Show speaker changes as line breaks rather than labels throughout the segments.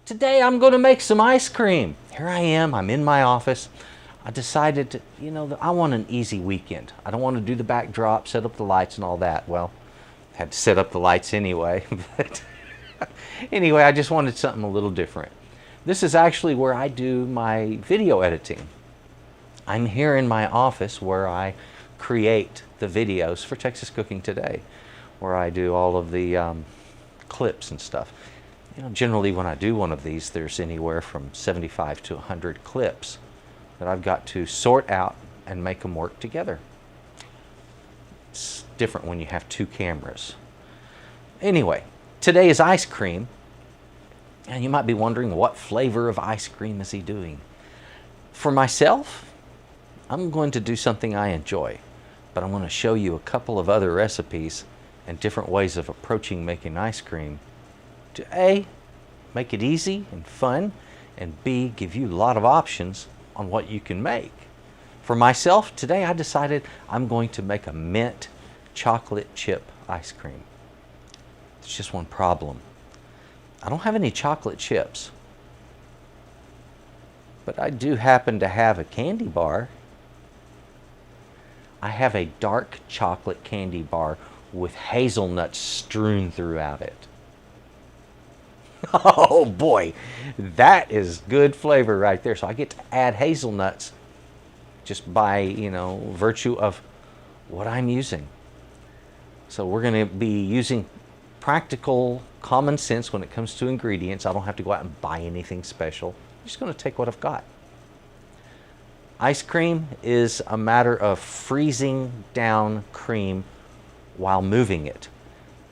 Today I'm going to make some ice cream. Here I am, I'm in my office. I decided to, I want an easy weekend. I don't want to do the backdrop, set up the lights and all that. Well, I had to set up the lights anyway. But anyway, I just wanted something a little different. This is actually where I do my video editing. I'm here in my office where I create the videos for Texas Cooking Today, where I do all of the clips and stuff. Generally when I do one of these, there's anywhere from 75 to 100 clips that I've got to sort out and make them work together. It's different when you have two cameras. Anyway, today is ice cream, and you might be wondering, what flavor of ice cream is he doing? For myself, I'm going to do something I enjoy, but I'm going to show you a couple of other recipes and different ways of approaching making ice cream to A, make it easy and fun, and B, give you a lot of options on what you can make. For myself, today I decided I'm going to make a mint chocolate chip ice cream. There's just one problem. I don't have any chocolate chips, but I do happen to have a candy bar. I have a dark chocolate candy bar with hazelnuts strewn throughout it. Oh boy, that is good flavor right there. So I get to add hazelnuts just by, virtue of what I'm using. So we're going to be using practical common sense when it comes to ingredients. I don't have to go out and buy anything special. I'm just going to take what I've got. Ice cream is a matter of freezing down cream while moving it.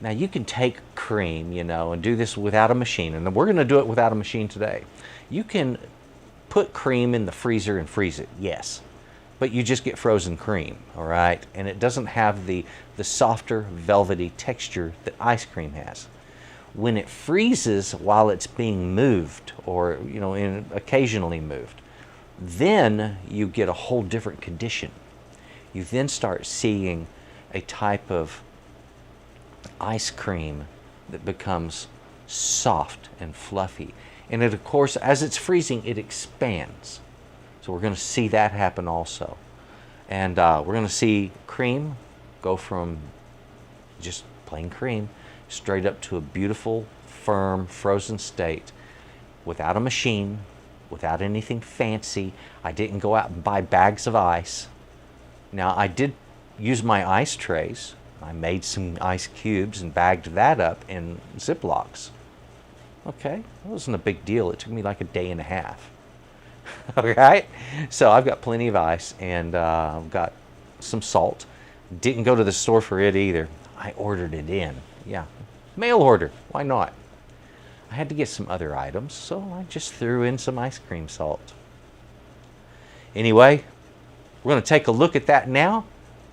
Now you can take cream, and do this without a machine, and we're going to do it without a machine today. You can put cream in the freezer and freeze it, yes, but you just get frozen cream, all right? And it doesn't have the softer, velvety texture that ice cream has. When it freezes while it's being moved, or occasionally moved, then you get a whole different condition. You then start seeing a type of ice cream that becomes soft and fluffy. And it, of course, as it's freezing, it expands. So we're going to see that happen also. And we're going to see cream go from just plain cream straight up to a beautiful, firm, frozen state without a machine, without anything fancy. I didn't go out and buy bags of ice. Now, I did use my ice trays. I made some ice cubes and bagged that up in Ziplocs. Okay, it wasn't a big deal. It took me like a day and a half. All right, so I've got plenty of ice, and I've got some salt. Didn't go to the store for it either. I ordered it in. Yeah, mail order. Why not? I had to get some other items, so I just threw in some ice cream salt. Anyway, we're going to take a look at that now.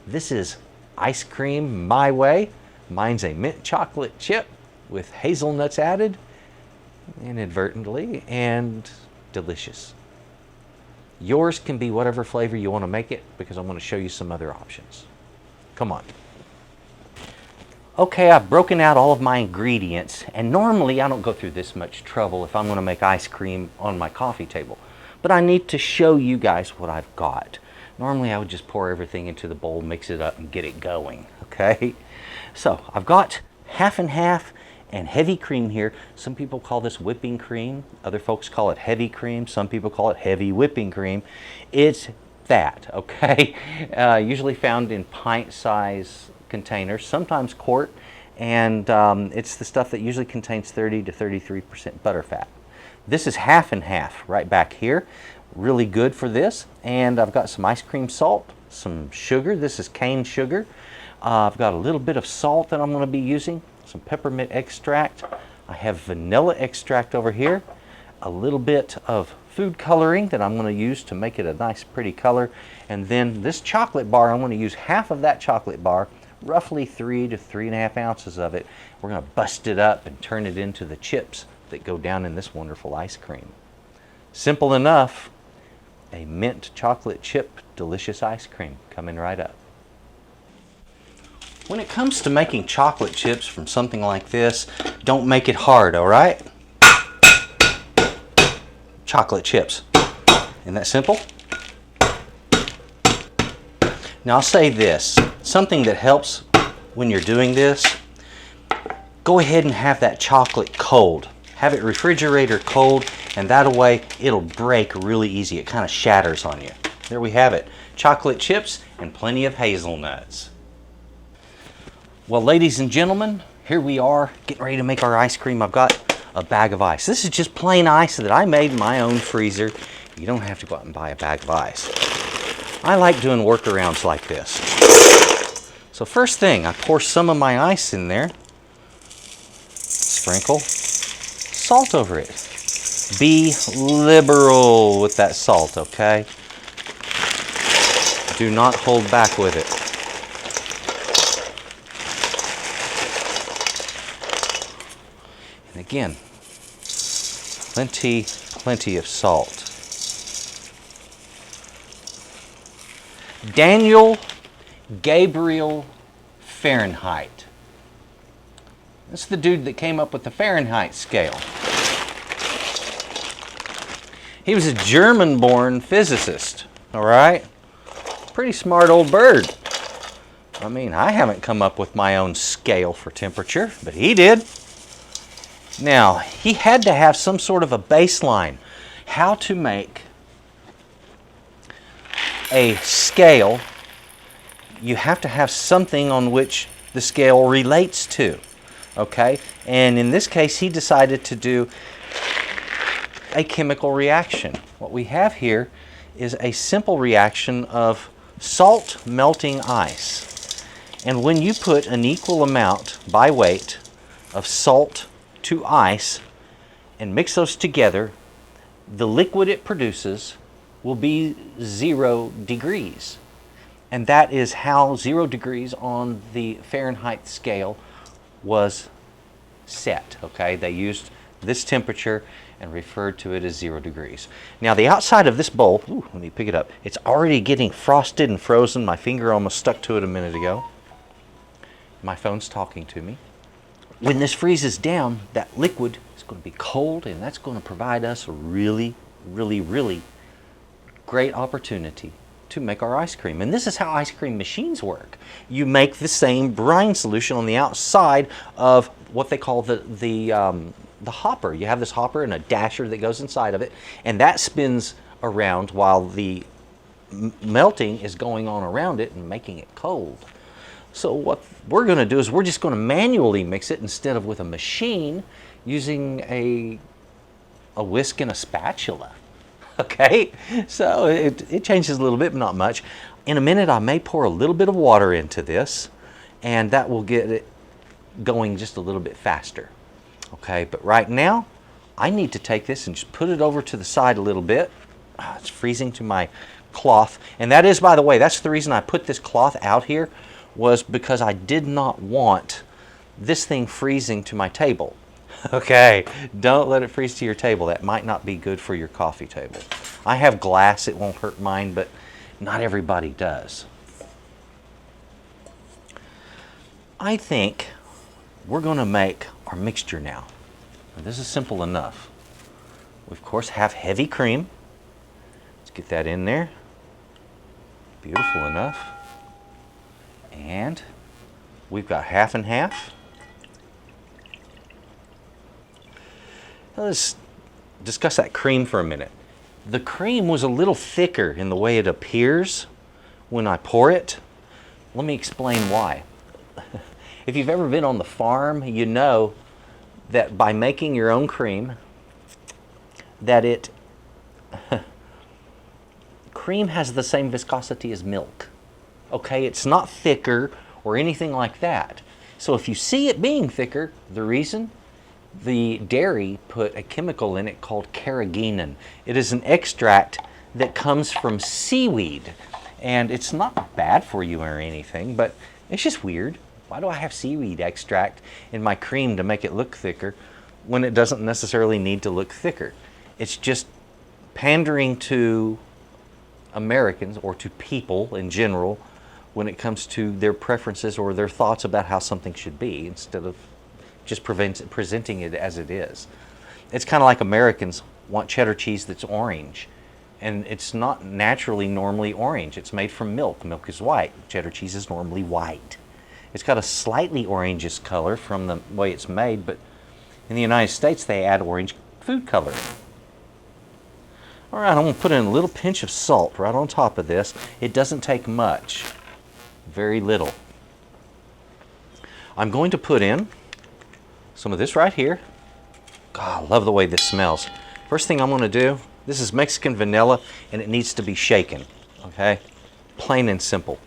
This is ice cream my way. Mine's a mint chocolate chip with hazelnuts added, inadvertently, and delicious. Yours can be whatever flavor you want to make it, because I'm going to show you some other options. Come on. Okay, I've broken out all of my ingredients, and normally I don't go through this much trouble if I'm going to make ice cream on my coffee table, but I need to show you guys what I've got. Normally I would just pour everything into the bowl, mix it up, and get it going, okay? So I've got half and half and heavy cream here. Some people call this whipping cream. Other folks call it heavy cream. Some people call it heavy whipping cream. It's that, okay? Usually found in pint-size containers, sometimes quart, and it's the stuff that usually contains 30 to 33% butterfat. This is half and half right back here. Really good for this. And I've got some ice cream salt, some sugar. This is cane sugar. I've got a little bit of salt that I'm going to be using, some peppermint extract. I have vanilla extract over here, a little bit of food coloring that I'm going to use to make it a nice pretty color. And then this chocolate bar, I'm going to use half of that chocolate bar, roughly 3 to 3.5 ounces of it. We're going to bust it up and turn it into the chips that go down in this wonderful ice cream. Simple enough. A mint chocolate chip delicious ice cream coming right up. When it comes to making chocolate chips from something like this, don't make it hard, all right? chocolate chips. Isn't that simple? Now I'll say this, something that helps when you're doing this, go ahead and have that chocolate cold. Have it refrigerator cold, and that way it'll break really easy. It kind of shatters on you. There we have it. Chocolate chips and plenty of hazelnuts. Well, ladies and gentlemen, here we are getting ready to make our ice cream. I've got a bag of ice. This is just plain ice that I made in my own freezer. You don't have to go out and buy a bag of ice. I like doing workarounds like this. So first thing, I pour some of my ice in there. Sprinkle salt over it. Be liberal with that salt, okay? Do not hold back with it. And again, plenty of salt. Daniel Gabriel Fahrenheit. That's the dude that came up with the Fahrenheit scale. He was a German-born physicist, all right? Pretty smart old bird. I mean, I haven't come up with my own scale for temperature, but he did. Now, he had to have some sort of a baseline. How to make a scale, you have to have something on which the scale relates to, okay? And in this case, he decided to do a chemical reaction. What we have here is a simple reaction of salt melting ice. And when you put an equal amount by weight of salt to ice and mix those together, the liquid it produces will be 0 degrees. And that is how 0 degrees on the Fahrenheit scale was set, okay? They used this temperature and referred to it as 0 degrees. Now the outside of this bowl, ooh, let me pick it up. It's already getting frosted and frozen. My finger almost stuck to it a minute ago. My phone's talking to me. When this freezes down, that liquid is going to be cold, and that's going to provide us a really great opportunity to make our ice cream. And this is how ice cream machines work. You make the same brine solution on the outside of what they call the hopper. You have this hopper and a dasher that goes inside of it, and that spins around while the melting is going on around it and making it cold. So what we're going to do is we're just going to manually mix it instead of with a machine using a whisk and a spatula. Okay, so it changes a little bit, but not much. In a minute, I may pour a little bit of water into this, and that will get it going just a little bit faster. Okay, but right now, I need to take this and just put it over to the side a little bit. It's freezing to my cloth, and that is, by the way, that's the reason I put this cloth out here, was because I did not want this thing freezing to my table. Okay, don't let it freeze to your table. That might not be good for your coffee table. I have glass, it won't hurt mine, but not everybody does. I think we're going to make our mixture now. This is simple enough. We, of course, have heavy cream. Let's get that in there. Beautiful enough. And we've got half and half. Let's discuss that cream for a minute. The cream was a little thicker in the way it appears when I pour it. Let me explain why. If you've ever been on the farm, you know that by making your own cream, that cream has the same viscosity as milk. Okay, it's not thicker or anything like that. So if you see it being thicker, the reason, the dairy put a chemical in it called carrageenan. It is an extract that comes from seaweed, and it's not bad for you or anything, but it's just weird. Why do I have seaweed extract in my cream to make it look thicker when it doesn't necessarily need to look thicker? It's just pandering to Americans, or to people in general, when it comes to their preferences or their thoughts about how something should be, instead of just presenting it as it is. It's kind of like Americans want cheddar cheese that's orange. And it's not naturally normally orange. It's made from milk. Milk is white. Cheddar cheese is normally white. It's got a slightly orangish color from the way it's made, but in the United States they add orange food coloring. All right, I'm going to put in a little pinch of salt right on top of this. It doesn't take much, very little. I'm going to put in some of this right here. God, I love the way this smells. First thing I'm going to do, this is Mexican vanilla, and it needs to be shaken, okay? Plain and simple.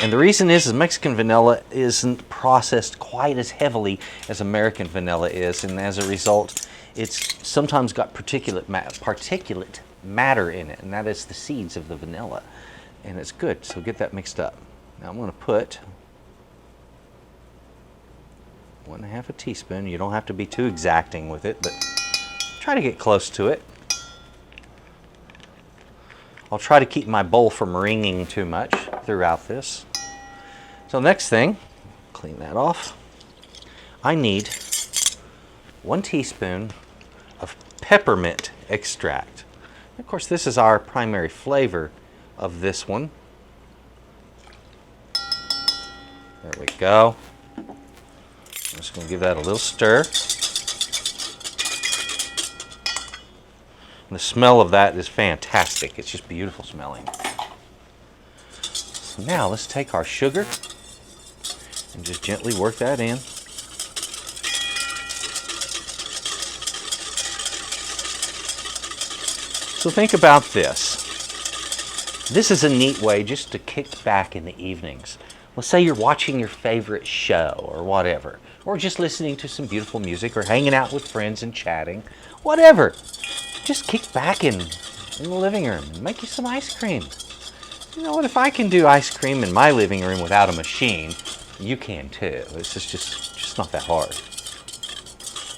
And the reason is Mexican vanilla isn't processed quite as heavily as American vanilla is, and as a result, it's sometimes got particulate matter in it, and that is the seeds of the vanilla. And it's good, so get that mixed up. Now I'm going to put 1/2 teaspoon. You don't have to be too exacting with it, but try to get close to it. I'll try to keep my bowl from wringing too much throughout this. So next thing, clean that off. I need 1 teaspoon of peppermint extract. Of course, this is our primary flavor of this one. There we go. I'm just going to give that a little stir. And the smell of that is fantastic. It's just beautiful smelling. So now let's take our sugar and just gently work that in. So think about this. This is a neat way just to kick back in the evenings. Let's say you're watching your favorite show or whatever, or just listening to some beautiful music or hanging out with friends and chatting, whatever. Just kick back in the living room and make you some ice cream. You know what, if I can do ice cream in my living room without a machine, you can too. It's just not that hard.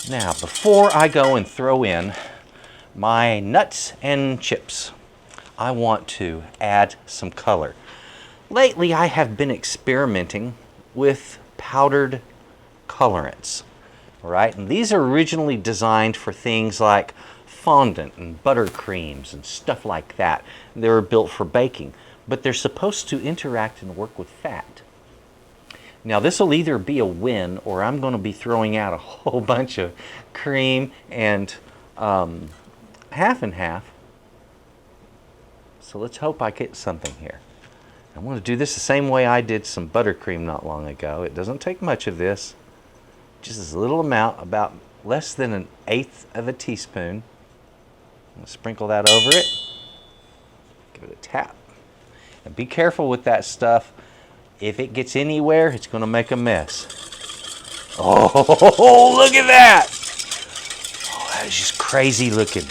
Now, before I go and throw in my nuts and chips, I want to add some color. Lately, I have been experimenting with powdered colorants. All right, and these are originally designed for things like fondant and buttercreams and stuff like that. They were built for baking, but they're supposed to interact and work with fat. Now this will either be a win, or I'm going to be throwing out a whole bunch of cream and half and half. So let's hope I get something here. I'm going to do this the same way I did some buttercream not long ago. It doesn't take much of this, just a little amount, about less than 1/8 teaspoon. I'm going to sprinkle that over it, give it a tap. And be careful with that stuff. If it gets anywhere, it's going to make a mess. Oh, look at that! Oh, that is just crazy looking.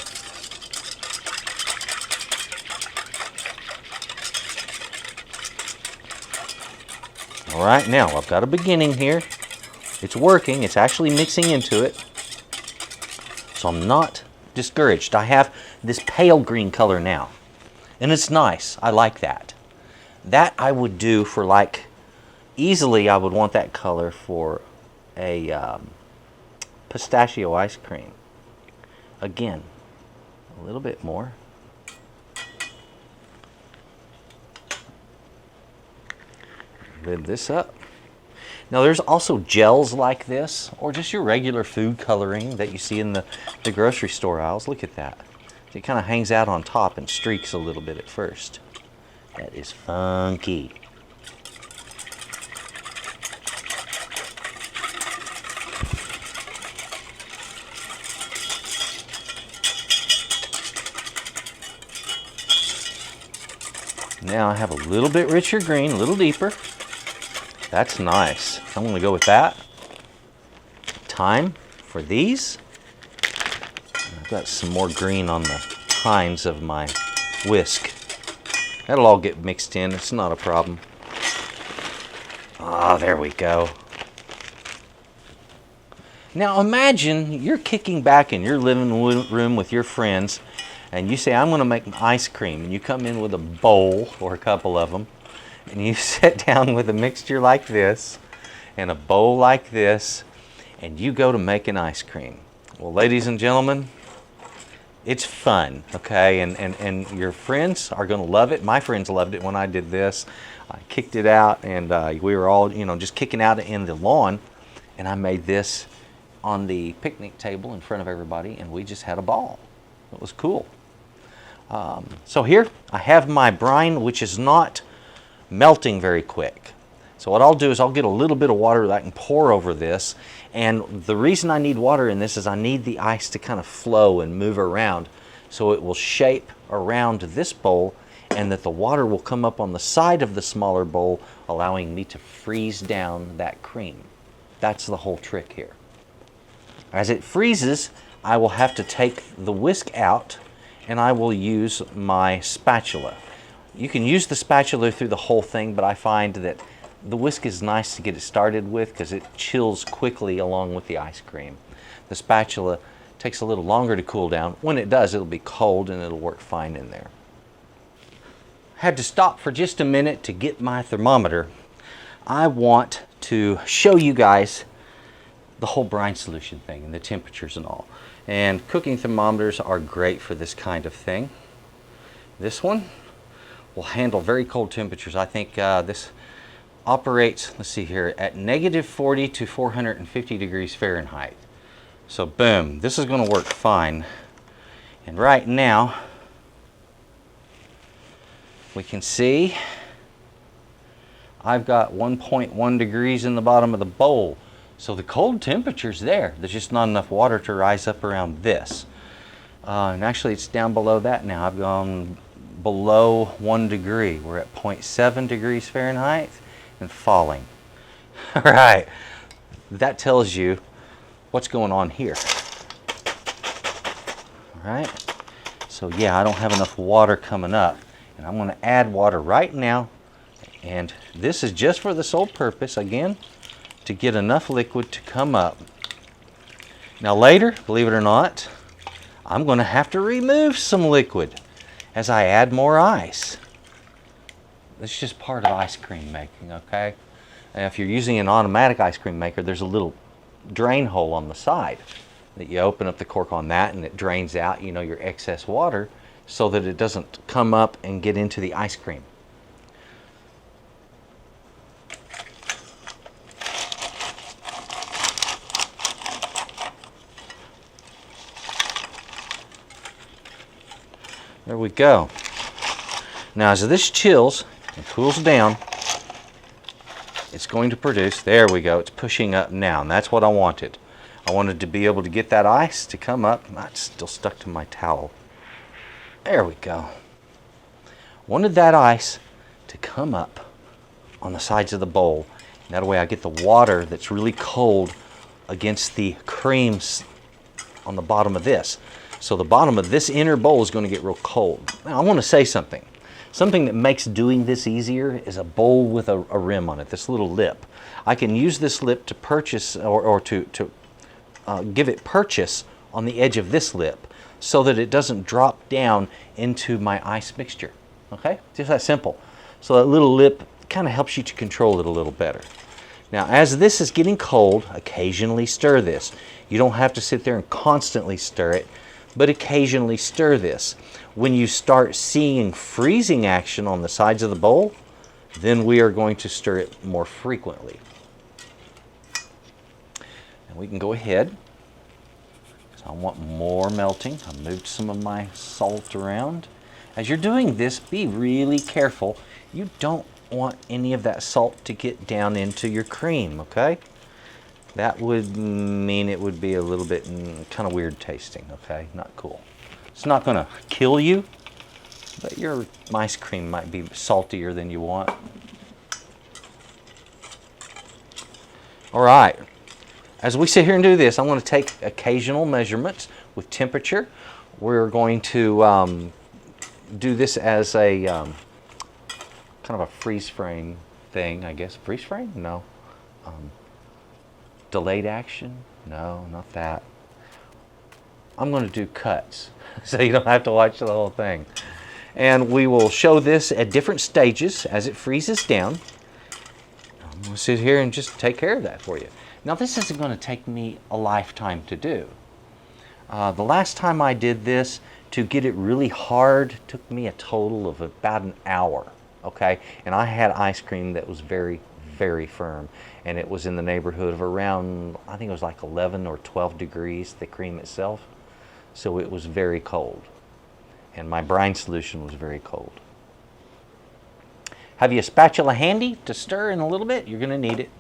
All right, now I've got a beginning here. It's working. It's actually mixing into it. So I'm not discouraged. I have this pale green color now, and it's nice. I like that. That I would do for, like, easily I would want that color for a pistachio ice cream. Again, a little bit more. Lid this up. Now there's also gels like this, or just your regular food coloring that you see in the grocery store aisles. Look at that. It kind of hangs out on top and streaks a little bit at first. That is funky. Now I have a little bit richer green, a little deeper. That's nice. I'm going to go with that. Time for these. I've got some more green on the tines of my whisk. That'll all get mixed in. It's not a problem. Ah, there we go. Now imagine you're kicking back in your living room with your friends, and you say, I'm going to make ice cream. And you come in with a bowl or a couple of them, and you sit down with a mixture like this and a bowl like this, and you go to make an ice cream. Well, ladies and gentlemen, It's fun, okay? And your friends are going to love it. My friends loved it when I did this. I kicked it out, and we were all, just kicking out in the lawn, and I made this on the picnic table in front of everybody, and we just had a ball. It was cool. So here I have my brine, which is not melting very quick. So what I'll do is I'll get a little bit of water that I can pour over this, and the reason I need water in this is I need the ice to kind of flow and move around so it will shape around this bowl, and that the water will come up on the side of the smaller bowl, allowing me to freeze down that cream. That's the whole trick here. As it freezes, I will have to take the whisk out, and I will use my spatula. You can use the spatula through the whole thing, but I find that the whisk is nice to get it started with because it chills quickly along with the ice cream. The spatula takes a little longer to cool down. When it does, it'll be cold and it'll work fine in there. Had to stop for just a minute to get my thermometer. I want to show you guys the whole brine solution thing and the temperatures and all. And cooking thermometers are great for this kind of thing. This one will handle very cold temperatures. I think this operates, let's see here, at -40 to 450 degrees Fahrenheit. So boom, this is going to work fine. And right now, we can see I've got 1.1 degrees in the bottom of the bowl. So the cold temperature's there. There's just not enough water to rise up around this. And actually it's down below that now. I've gone below 1 degree. We're at 0.7 degrees Fahrenheit and falling. All right, that tells you what's going on here. All right, so yeah, I don't have enough water coming up, and I'm going to add water right now, and this is just for the sole purpose, again, to get enough liquid to come up. Now later, believe it or not, I'm going to have to remove some liquid as I add more ice. That's just part of ice cream making, okay? And if you're using an automatic ice cream maker, there's a little drain hole on the side that you open up the cork on that, and it drains out, your excess water so that it doesn't come up and get into the ice cream. There we go. Now as this chills and cools down, it's going to produce, there we go, it's pushing up now, and that's what I wanted. I wanted to be able to get that ice to come up. It's still stuck to my towel. There we go. Wanted that ice to come up on the sides of the bowl. And that way I get the water that's really cold against the creams on the bottom of this. So the bottom of this inner bowl is going to get real cold. Now I want to say something. Something that makes doing this easier is a bowl with a rim on it, this little lip. I can use this lip to purchase or to give it purchase on the edge of this lip so that it doesn't drop down into my ice mixture. Okay? Just that simple. So that little lip kind of helps you to control it a little better. Now as this is getting cold, occasionally stir this. You don't have to sit there and constantly stir it, but occasionally stir this. When you start seeing freezing action on the sides of the bowl, then we are going to stir it more frequently. And we can go ahead. So I want more melting. I moved some of my salt around. As you're doing this, be really careful. You don't want any of that salt to get down into your cream, okay? That would mean it would be a little bit kind of weird tasting, okay? Not cool. It's not going to kill you, but your ice cream might be saltier than you want. All right. As we sit here and do this, I'm going to take occasional measurements with temperature. We're going to do this as a kind of a freeze frame thing, I guess. Freeze frame? No. Delayed action? No, not that. I'm going to do cuts so you don't have to watch the whole thing. And we will show this at different stages as it freezes down. I'm going to sit here and just take care of that for you. Now this isn't going to take me a lifetime to do. The last time I did this, to get it really hard, took me a total of about an hour, okay? And I had ice cream that was very, very firm, and it was in the neighborhood of around, I think it was like 11 or 12 degrees, the cream itself. So it was very cold, and my brine solution was very cold. Have you a spatula handy to stir in a little bit? You're gonna need it.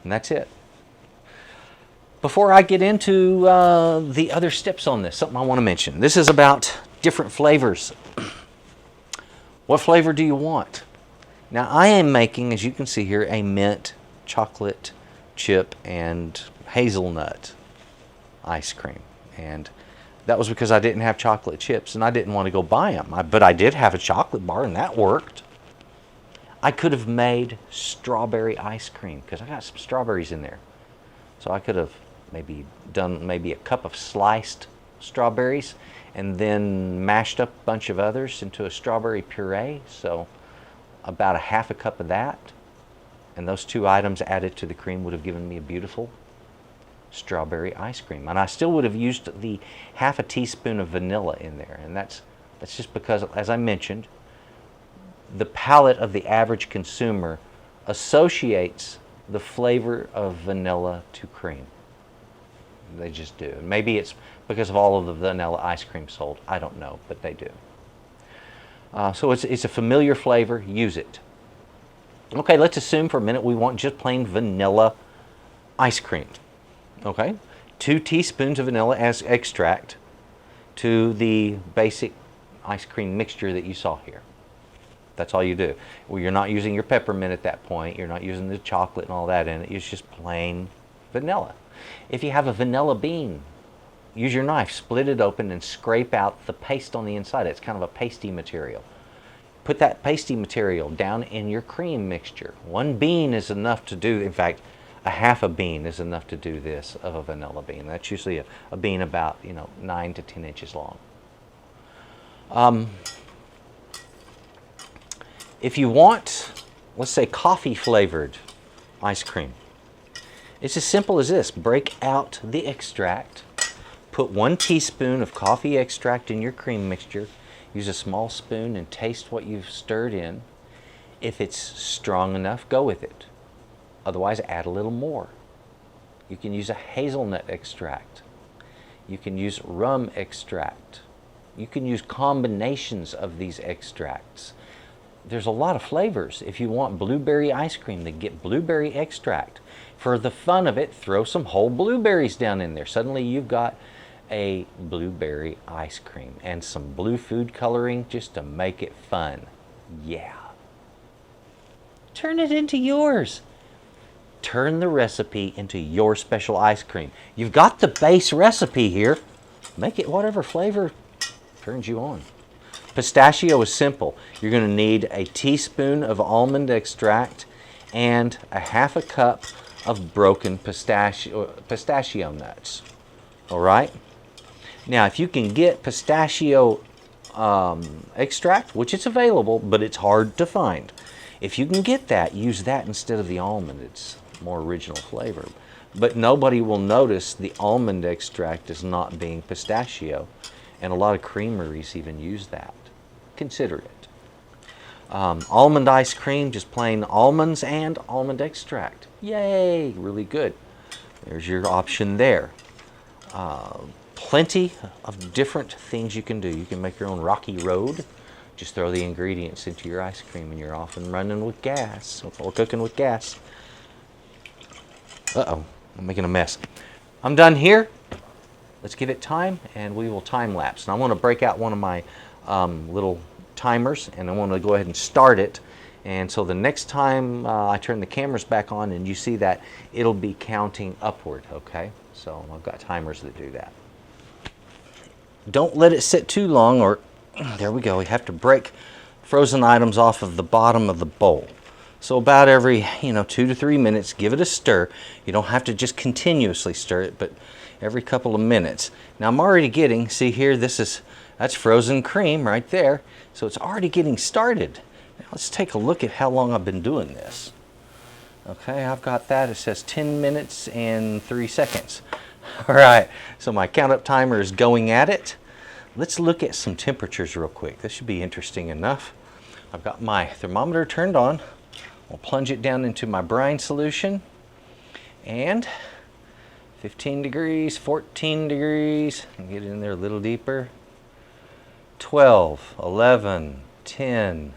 And that's it. Before I get into the other steps on this, something I want to mention. This is about different flavors. What flavor do you want? Now I am making, as you can see here, a mint, chocolate chip, and hazelnut ice cream. And that was because I didn't have chocolate chips and I didn't want to go buy them. But I did have a chocolate bar and that worked. I could have made strawberry ice cream because I got some strawberries in there. So I could have maybe done a cup of sliced strawberries and then mashed up a bunch of others into a strawberry puree. So about a half a cup of that. And those two items added to the cream would have given me a beautiful strawberry ice cream. And I still would have used the half a teaspoon of vanilla in there. And that's just because, as I mentioned, the palate of the average consumer associates the flavor of vanilla to cream. They just do. Maybe it's because of all of the vanilla ice cream sold. I don't know, but they do. So it's a familiar flavor. Use it. Okay, let's assume for a minute we want just plain vanilla ice cream. Okay, 2 teaspoons of vanilla as extract to the basic ice cream mixture that you saw here. That's all you do. Well, you're not using your peppermint at that point. You're not using the chocolate and all that in it. It's just plain vanilla. If you have a vanilla bean, use your knife, split it open and scrape out the paste on the inside. It's kind of a pasty material. Put that pasty material down in your cream mixture. 1 bean is enough to do, in fact, a half a bean is enough to do this of a vanilla bean. That's usually a bean about 9 to 10 inches long. If you want, let's say, coffee flavored ice cream, it's as simple as this. Break out the extract, put 1 teaspoon of coffee extract in your cream mixture, use a small spoon and taste what you've stirred in. If it's strong enough, go with it. Otherwise, add a little more. You can use a hazelnut extract. You can use rum extract. You can use combinations of these extracts. There's a lot of flavors. If you want blueberry ice cream, then get blueberry extract. For the fun of it, throw some whole blueberries down in there. Suddenly you've got a blueberry ice cream and some blue food coloring just to make it fun. Yeah. Turn it into yours. Turn the recipe into your special ice cream. You've got the base recipe here. Make it whatever flavor turns you on. Pistachio is simple. You're going to need a teaspoon of almond extract and a half a cup of broken pistachio nuts. All right? Now, if you can get pistachio extract, which is available, but it's hard to find. If you can get that, use that instead of the almond. It's more original flavor. But nobody will notice the almond extract as not being pistachio. And a lot of creameries even use that. Consider it. Almond ice cream, just plain almonds and almond extract. Yay, really good. There's your option there. Plenty of different things you can do. You can make your own rocky road. Just throw the ingredients into your ice cream and you're off and running with gas or cooking with gas. Uh-oh, I'm making a mess. I'm done here. Let's give it time and we will time lapse. And I want to break out one of my little timers and I want to go ahead and start it. And so the next time I turn the cameras back on and you see that, it'll be counting upward, okay? So I've got timers that do that. Don't let it sit too long or, there we go, we have to break frozen items off of the bottom of the bowl. So about every, 2 to 3 minutes, give it a stir. You don't have to just continuously stir it, but every couple of minutes. Now I'm already getting, see here, that's frozen cream right there. So it's already getting started. Now let's take a look at how long I've been doing this. Okay, I've got that. It says 10 minutes and 3 seconds. All right, so my count up timer is going at it. Let's look at some temperatures real quick. This should be interesting enough. I've got my thermometer turned on. I'll plunge it down into my brine solution, and 15 degrees, 14 degrees, and get in there a little deeper. 12, 11, 10,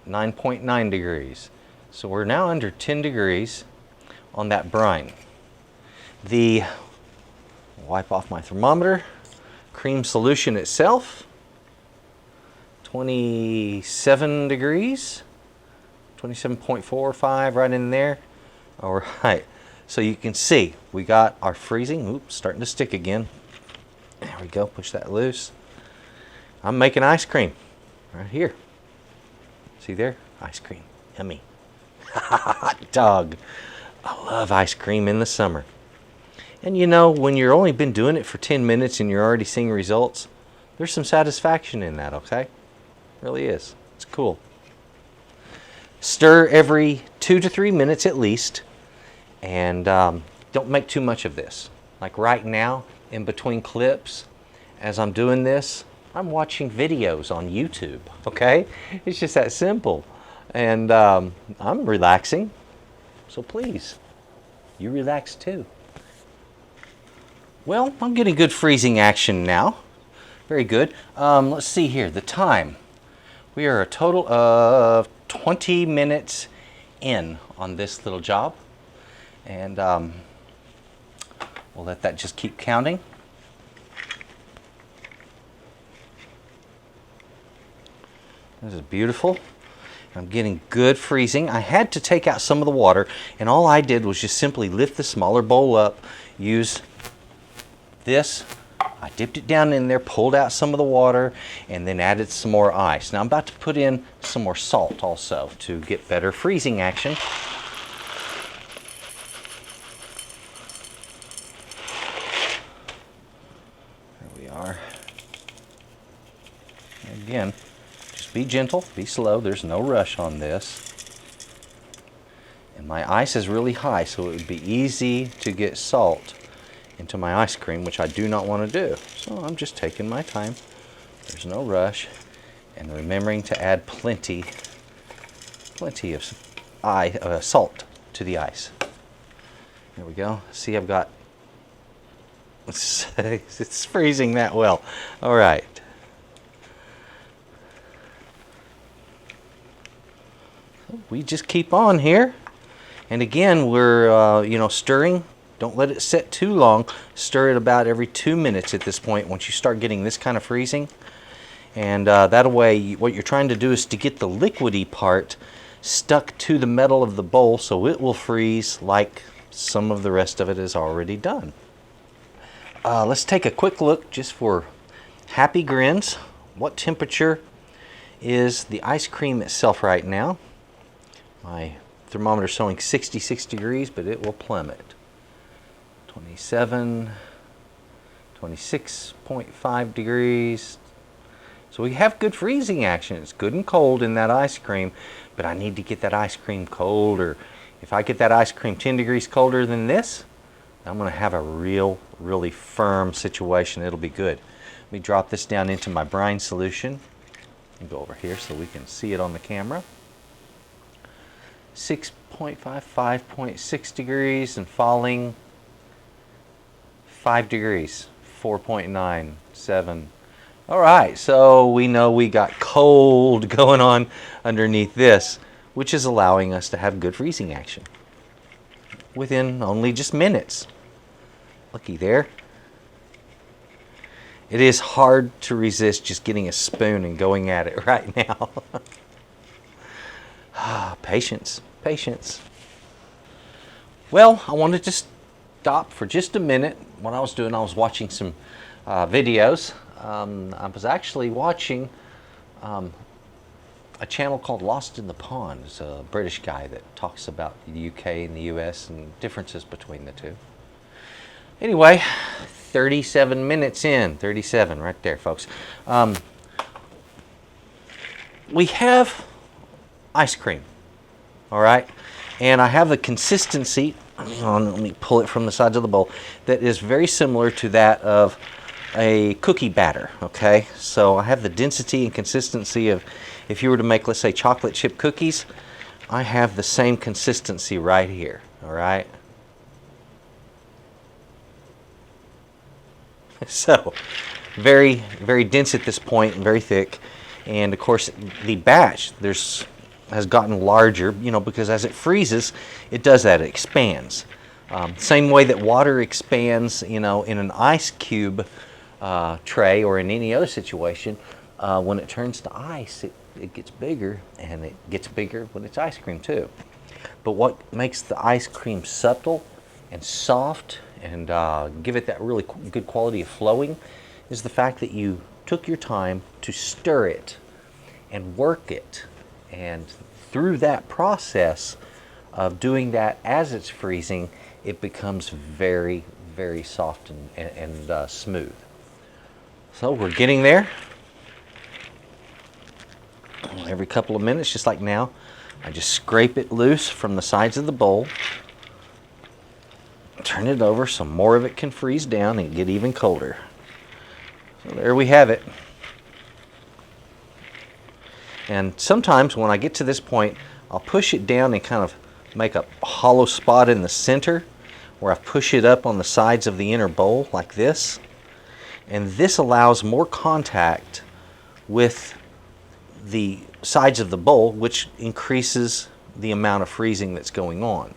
9.9 degrees. So we're now under 10 degrees on that brine. Wipe off my thermometer. Cream solution itself, 27 degrees, 27.45 right in there. All right, so you can see we got our freezing. Oops, starting to stick again. There we go, push that loose. I'm making ice cream right here. See there? Ice cream, yummy. Hot dog. I love ice cream in the summer. And you know, when you're only been doing it for 10 minutes and you're already seeing results, there's some satisfaction in that, okay? Really is. It's cool. Stir every 2 to 3 minutes at least, and don't make too much of this. Like right now, in between clips, as I'm doing this, I'm watching videos on YouTube, okay? It's just that simple. And I'm relaxing, so please, you relax too. Well, I'm getting good freezing action now. Very good. Let's see here, the time. We are a total of 20 minutes in on this little job. And we'll let that just keep counting. This is beautiful. I'm getting good freezing. I had to take out some of the water, and all I did was just simply lift the smaller bowl up, use this. I dipped it down in there, pulled out some of the water, and then added some more ice. Now I'm about to put in some more salt also to get better freezing action. There we are. Again, just be gentle, be slow. There's no rush on this. And my ice is really high, so it would be easy to get salt into my ice cream, which I do not want to do. So I'm just taking my time. There's no rush. And remembering to add plenty of salt to the ice. There we go. See, I've got, it's freezing that well. All right. We just keep on here. And again, we're, stirring. Don't let it set too long. Stir it about every 2 minutes at this point once you start getting this kind of freezing. And that way, what you're trying to do is to get the liquidy part stuck to the metal of the bowl so it will freeze like some of the rest of it is already done. Let's take a quick look just for happy grins. What temperature is the ice cream itself right now? My thermometer is showing 66 degrees, but it will plummet. 27, 26.5 degrees. So we have good freezing action. It's good and cold in that ice cream, but I need to get that ice cream colder. If I get that ice cream 10 degrees colder than this, I'm going to have a really firm situation. It'll be good. Let me drop this down into my brine solution and go over here so we can see it on the camera. 6.5, 5.6 degrees and falling 5 degrees, 4.9, 7. All right, so we know we got cold going on underneath this, which is allowing us to have good freezing action within only just minutes. Looky there. It is hard to resist just getting a spoon and going at it right now. Patience, patience. Well, I wanted to stop for just a minute. What I was doing, I was watching some videos. I was actually watching a channel called Lost in the Pond. It's a British guy that talks about the UK and the US and differences between the two. Anyway, 37 minutes in, 37 right there, folks. We have ice cream, all right? And I have the consistency, hang on, let me pull it from the sides of the bowl, that is very similar to that of a cookie batter, okay? So I have the density and consistency of, if you were to make, let's say, chocolate chip cookies, I have the same consistency right here, all right? So, very, very dense at this point and very thick. And of course, the batch has gotten larger, you know, because as it freezes, it does that, it expands. Same way that water expands, you know, in an ice cube tray or in any other situation, when it turns to ice, it gets bigger, and it gets bigger when it's ice cream too. But what makes the ice cream supple and soft and give it that really good quality of flowing is the fact that you took your time to stir it and work it. And through that process of doing that as it's freezing, it becomes very, very soft and smooth. So we're getting there. Every couple of minutes, just like now, I just scrape it loose from the sides of the bowl, turn it over so more of it can freeze down and get even colder. So there we have it. And sometimes when I get to this point, I'll push it down and kind of make a hollow spot in the center where I push it up on the sides of the inner bowl like this. And this allows more contact with the sides of the bowl, which increases the amount of freezing that's going on.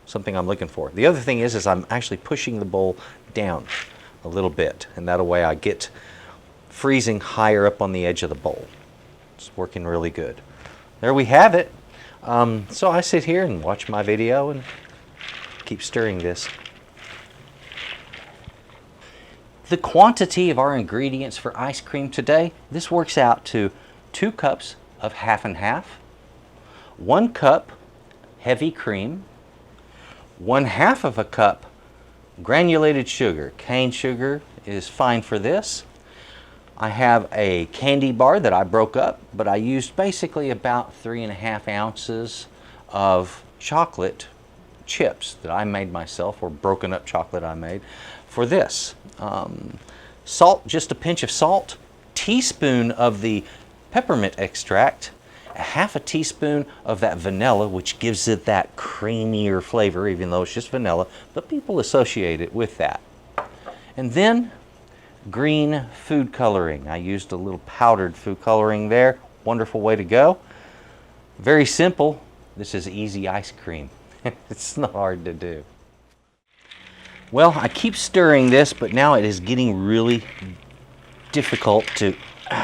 Something I'm looking for. The other thing is I'm actually pushing the bowl down a little bit, and that way I get freezing higher up on the edge of the bowl. It's working really good. There we have it. So I sit here and watch my video and keep stirring this. The quantity of our ingredients for ice cream today, this works out to 2 cups of half and half, 1 cup heavy cream, 1/2 of a cup granulated sugar. Cane sugar is fine for this. I have a candy bar that I broke up, but I used basically about 3.5 ounces of chocolate chips that I made myself, or broken up chocolate I made for this. Salt, just a pinch of salt, teaspoon of the peppermint extract, 1/2 teaspoon of that vanilla, which gives it that creamier flavor, even though it's just vanilla, but people associate it with that. And then green food coloring. I used a little powdered food coloring there. Wonderful way to go. Very simple. This is easy ice cream. It's not hard to do. Well, I keep stirring this, but now it is getting really difficult to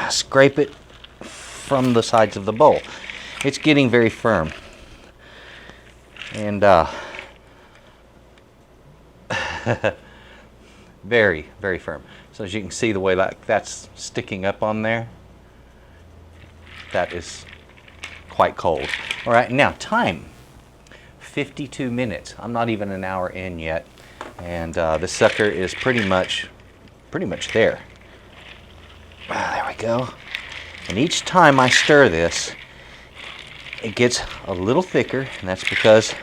scrape it from the sides of the bowl. It's getting very firm. And very, very firm. So as you can see, the way that's sticking up on there, that is quite cold. All right, now time, 52 minutes. I'm not even an hour in yet, and this sucker is pretty much there. There we go. And each time I stir this, it gets a little thicker, and that's because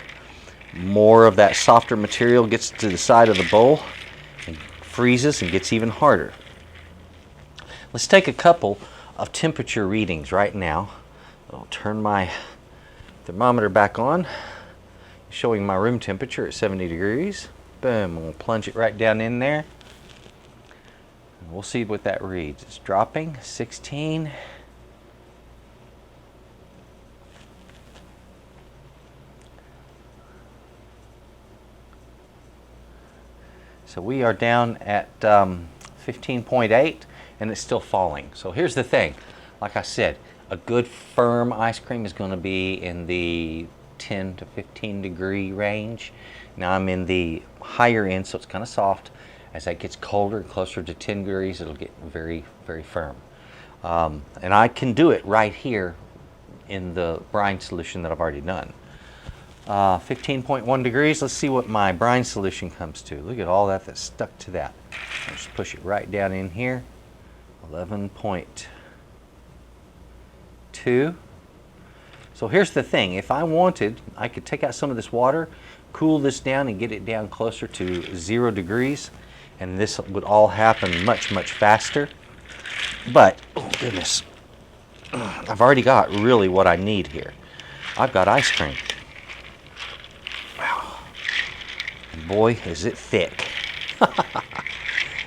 more of that softer material gets to the side of the bowl and freezes and gets even harder. Let's take a couple of temperature readings right now. I'll turn my thermometer back on, showing my room temperature at 70 degrees. Boom, we'll plunge it right down in there. We'll see what that reads. It's dropping, 16. So we are down at 15.8, and it's still falling. So here's the thing. Like I said, a good firm ice cream is going to be in the 10 to 15 degree range. Now I'm in the higher end, so it's kind of soft. As that gets colder and closer to 10 degrees, it'll get very, very firm. And I can do it right here in the brine solution that I've already done. 15.1 degrees. Let's see what my brine solution comes to. Look at all that that's stuck to that. I'll just push it right down in here. 11.2. So So here's the thing, if I wanted, I could take out some of this water, cool this down and get it down closer to 0 degrees, and this would all happen much, much faster. But, oh goodness, I've already got really what I need here. I've got ice cream. Wow. And boy, is it thick.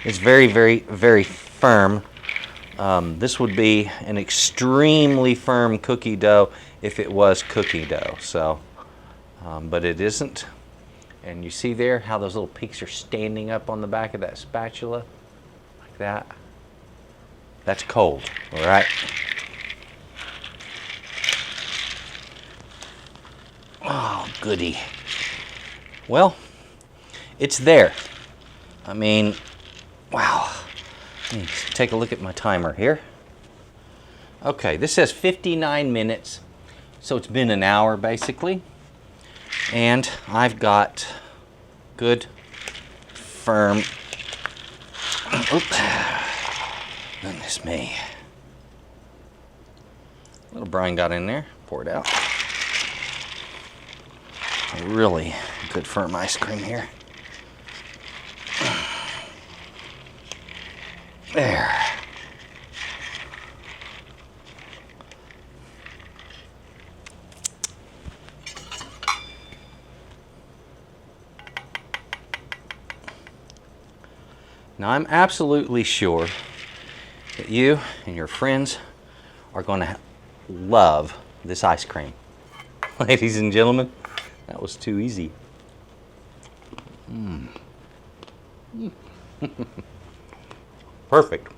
It's very, very, very firm. This would be an extremely firm cookie dough if it was cookie dough. So, but it isn't. And you see there how those little peaks are standing up on the back of that spatula, like that. That's cold, all right? Oh, goody. Well, it's there. I mean, wow. Let me take a look at my timer here. Okay, this says 59 minutes, so it's been an hour basically. And I've got good, firm, oops, goodness me. A little brine got in there, pour it out. A really good firm ice cream here. There. Now I'm absolutely sure that you and your friends are going to love this ice cream. Ladies and gentlemen, that was too easy. Perfect.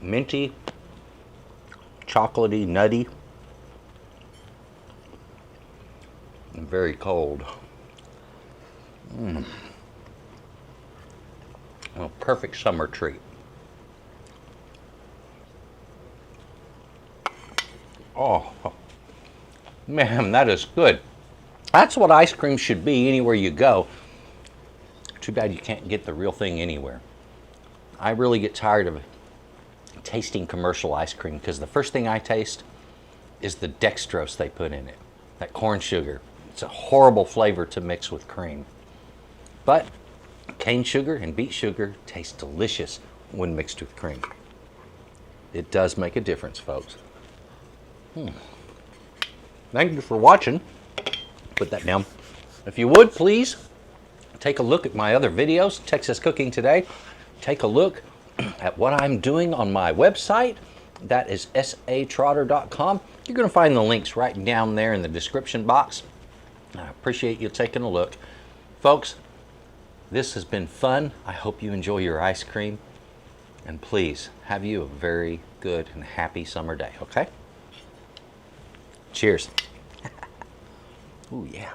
Minty, chocolatey, nutty, and very cold. A perfect summer treat. Oh, man, that is good. That's what ice cream should be anywhere you go. Too bad you can't get the real thing anywhere. I really get tired of tasting commercial ice cream because the first thing I taste is the dextrose they put in it, that corn sugar. It's a horrible flavor to mix with cream. But cane sugar and beet sugar taste delicious when mixed with cream. It does make a difference, folks. Thank you for watching. Put that down. If you would, please take a look at my other videos, Texas Cooking Today. Take a look at what I'm doing on my website. That is S.A.Trotter.com. You're going to find the links right down there in the description box. I appreciate you taking a look. Folks, this has been fun. I hope you enjoy your ice cream. And please, have you a very good and happy summer day, okay? Cheers. Ooh, yeah.